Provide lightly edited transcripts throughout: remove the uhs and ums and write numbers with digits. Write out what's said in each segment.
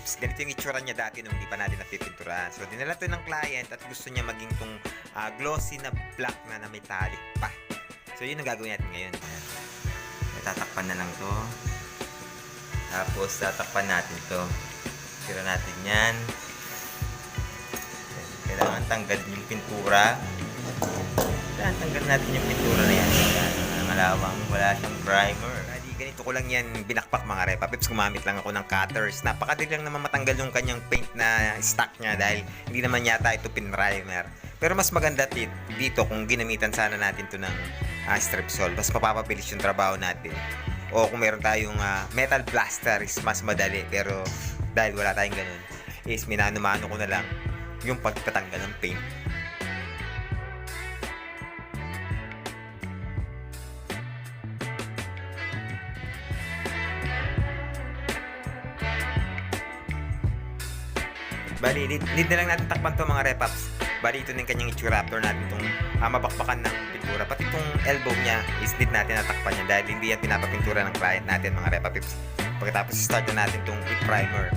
Peeps, ganito yung itsura niya dati nung hindi pa natin napipinturahan. So, dinala to ng client at gusto niya maging tong glossy na black na metallic pa. So, yun ang gagawin natin ngayon. Tatakpan na lang to. Tapos, tatakpan natin to. Tira natin yan. Kailangan tanggalin yung pintura. Kailangan tanggalin natin yung pintura na yan. Malawang, wala siyang primer. Ganito ko lang yan binakpak mga Repa Peeps. Gumamit lang ako ng cutters. Napakadali lang naman matanggal yung kanyang paint na stock niya dahil hindi naman yata ito pinrimer. Pero mas maganda dito kung ginamitan sana natin to ng strip sol. Mas mapapabilis yung trabaho natin. O kung meron tayong metal blaster is mas madali. Pero dahil wala tayong ganun is minano-mano ko na lang yung pagtatanggal ng paint. Bali, need na lang natin takpan to mga repaps. Bali, ito na yung kanyang itsura after natin itong mabakbakan ng pintura. Pati itong elbow niya is need natin natakpan yan dahil hindi yan pinapapintura ng client natin mga repapips. Pagkatapos start na natin itong i-primer.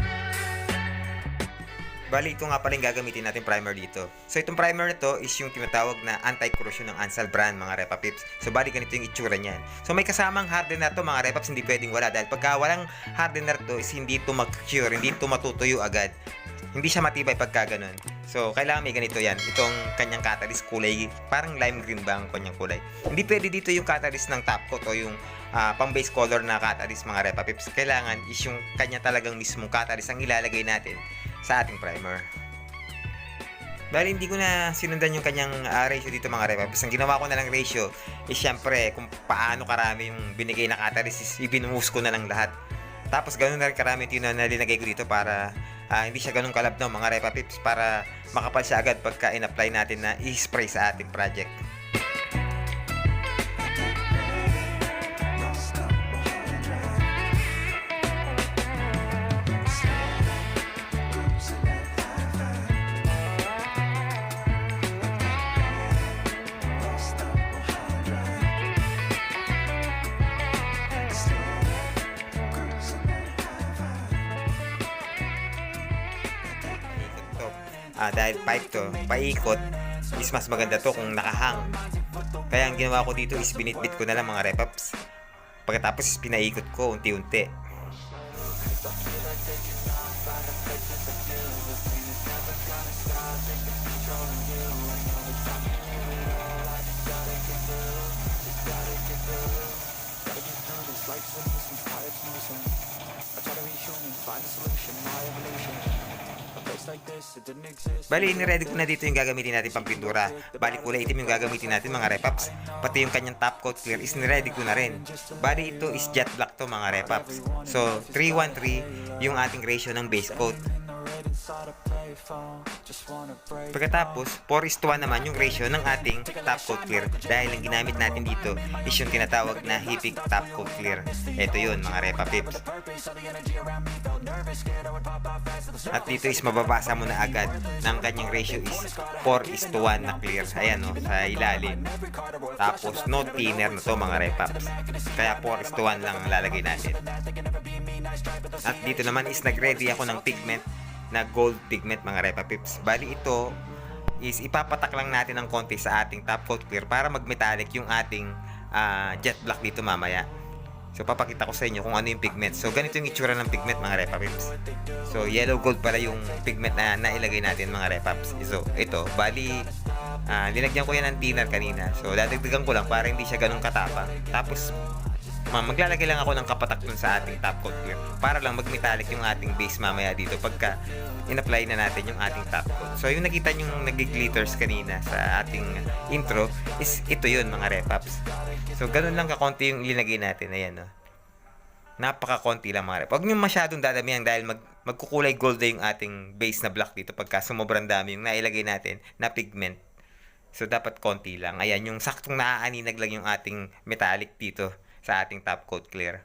Bali, ito nga pala yung gagamitin natin primer dito. So, itong primer na to is yung tinatawag na anti-corrosion ng Ansal brand mga repapips. So, bali, ganito yung itsura niyan. So, may kasamang hardener to mga repaps, hindi pwedeng wala. Dahil pagka walang hardener to is hindi ito mag-cure, hindi ito matutuyo agad. Hindi siya matibay pagka ganun. So, kailangan may ganito yan. Itong kanyang catalyst kulay, parang lime green ba ang kanyang kulay. Hindi pwede dito yung catalyst ng top coat o yung pang base color na catalyst mga Repa Peeps. Kailangan is yung kanya talagang mismong catalyst ang ilalagay natin sa ating primer. Dahil hindi ko na sinundan yung kanyang ratio dito mga Repa Peeps. Ang ginawa ko na lang ratio is syempre kung paano karami yung binigay na catalyst is ibinuhos ko na lang lahat. Tapos ganoon na rin karami yung nalinagay ko dito para hindi siya ganun kalabnaw mga Repa Peeps para makapal siya agad pagka in-apply natin na i-spray sa ating project. Dahil pipe to, paikot is mas maganda to kung nakahang. Kaya ang ginawa ko dito is binitbit ko na lang mga repaps. Pagkatapos is pinaikot ko unti-unti. Bali, iniready ko na dito yung gagamitin natin pang pintura. Bali, kulay itim yung gagamitin natin mga repaps. Pati yung kanyang top coat clear is niready ko na rin. Bali, ito is jet black to mga repaps. So, 3:1:3 yung ating ratio ng base coat. Pagkatapos, 4:1 naman yung ratio ng ating top coat clear. Dahil ang ginamit natin dito is yung tinatawag na Hipig top coat clear. Ito yun mga Repa Peeps. At dito is mababasa mo na agad ng kanyang ratio is 4:1 na clear. Ayan o, sa ilalim. Tapos no thinner na to mga Repaps. Kaya 4:1 lang ang lalagay natin. At dito naman is nag-ready ako ng pigment na gold pigment mga Repa Peeps. Bali ito is ipapatak lang natin ng konti sa ating top coat clear para mag-metallic yung ating jet black dito mamaya. So papakita ko sa inyo kung ano yung pigment. So ganito yung itsura ng pigment mga Repa Peeps. So yellow gold pala yung pigment na nailagay natin mga Repa Peeps. So ito, bali linagyan ko yan ng thinner kanina. So dadagdagan ko lang para hindi siya ganun katapang. Tapos maglalagay lang ako ng kapatak dun sa ating top coat clear para lang mag-metallic yung ating base mamaya dito pagka in-apply na natin yung ating top coat. So yung nakita nyo yung nag-glitters kanina sa ating intro is ito yun mga repaps. So ganun lang kakonti yung ilinagay natin. Ayan o. Napaka-konti lang mga repaps. Huwag nyo masyadong dadamihan dahil magkukulay gold na yung ating base na black dito pagka sumobrang dami yung nailagay natin na pigment. So dapat konti lang. Ayan yung saktong naaaninag lang yung ating metallic dito sa ating top coat clear.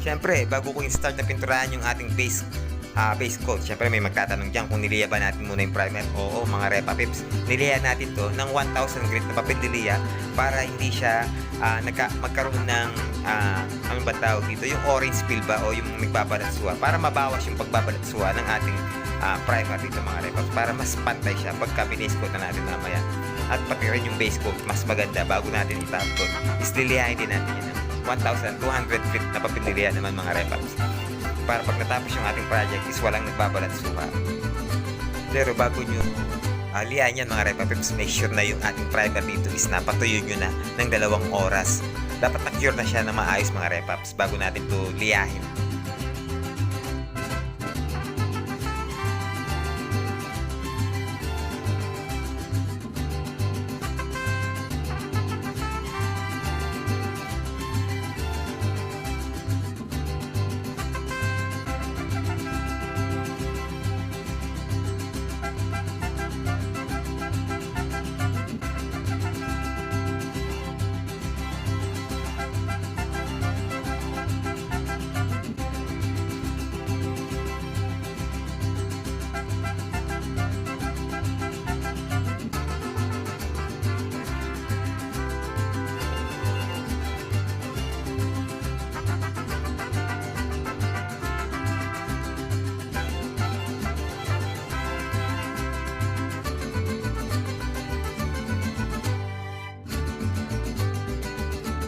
Siyempre, bago ko i-start na pinturahan yung ating base base coat. Siyempre may magtatanong dyan kung niliya ba natin muna yung primer. Oo mga Repa Pips, niliya natin to ng 1000 grit na papel niliya para hindi siya magkaroon ng ano ba tawag dito, yung orange peel ba o yung nagbabalansuha, para mabawas yung pagbabalansuha ng ating primer dito mga Repa, para mas pantay siya pagka binase coat na natin mamaya. At pati rin yung base coat, mas maganda bago natin i-top coat is liliyahin din natin yun ng 1200 grit na papel niliya naman mga Repa, para pag natapos yung ating project is walang nagbabalansuha. Pero bago nyo liyahan yan mga Repa Pips, make sure na yung ating primer dito is napatuyo nyo na ng 2 oras. Dapat na-cure na siya na maayos mga Repa Pips bago natin to liyahin.